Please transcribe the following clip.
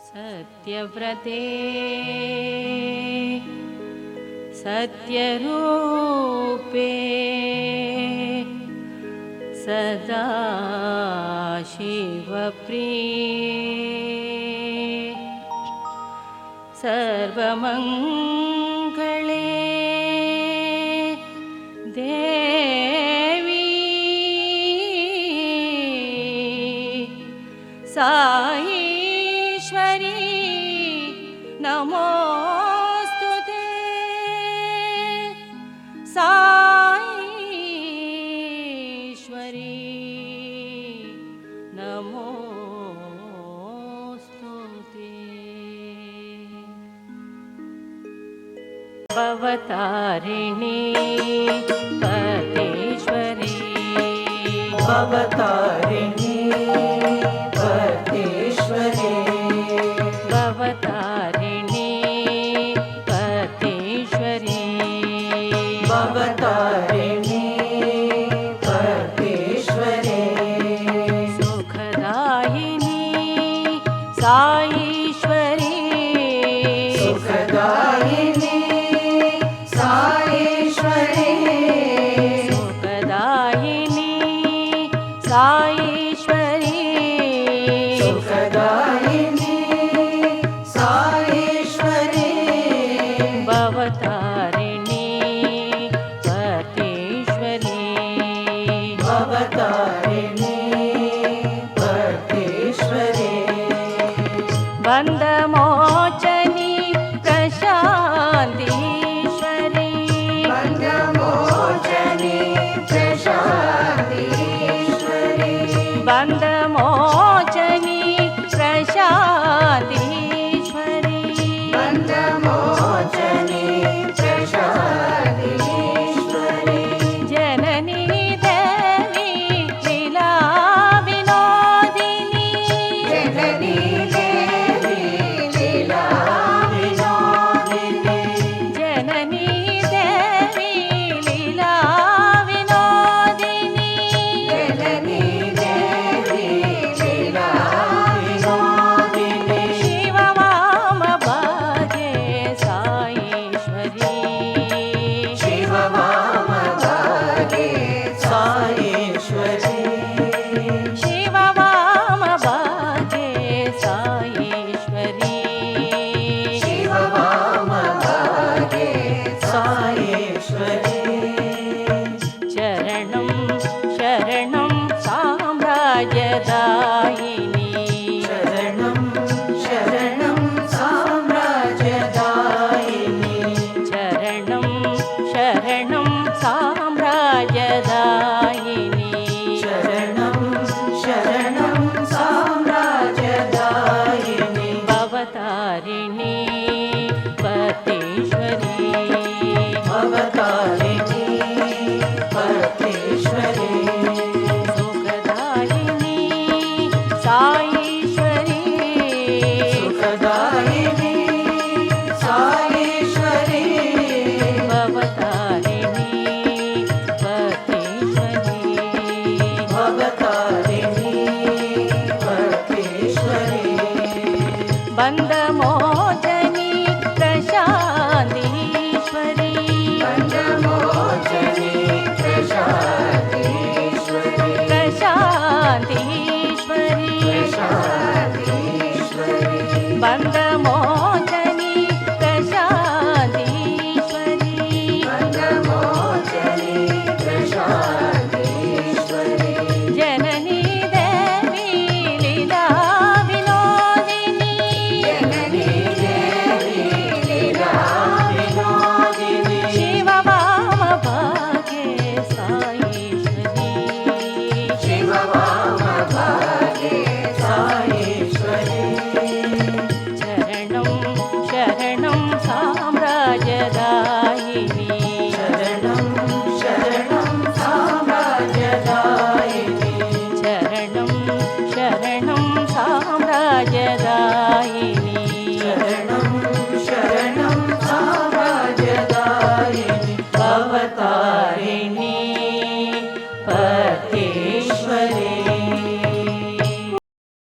सत्यव्रते सत्यरूपे सदा शिवप्रिये सर्वमङ्गले देवी साईश्वरी नमोस्तुते साईश्वरी नमोस्तुते। भवतारिणी पतेश्वरी भवतारिणी पतेश्वरी भवतारिणी पतेश्वरी भवतारिणी पतेश्वरी सुखदायिनी साईश्वरी सुखदायिनी साईश्वरी सुखदायिनी साईश्वरी सुखदायिनी साईश्वरी भवतारिणी पतेश्वरी भवतारिणी पतेश्वरी बन्धमोचनी प्रशान्तीश्वरी बन्धमोचनी प्रशान्तीश्वरी बन्धमोचनी प्रशान्तीश्वरी बन्धमोचनी प्रशान्तीश्वरी जननी देवी लीला विनोदिनी जननी देवी लीला विनोदिनी जननी देवी लीला विनोदिनी जननी देवी लीला विनोदिनी शिववामभागे साईश्वरी शिववामभागे साईश्वरी शिववामभागे साईश्वरी शिववामभागे साईश्वरी शरणं शरणं साम्राज्यदायिनी शरणं शरणं साम्राज्यदायिनी शरणं शरणं साम्राज्यदायिनी शरणं शरणं साम्राज्यदायिनी भवतारिणी पतेश्वरी भवतारिणी पतेश्वरी सुखदायिनी साईश्वरी सुखदायिनी साईश्वरी भवतारिणी पतेश्वरी भवतारिणी पतेश्वरी बन्धमोचनी प्रशान्तीश्वरी बन्धमोचनी प्रशान्तीश्वरी प्रशान्तीश्वरी प्रशान्तीश्वरी बन्धमो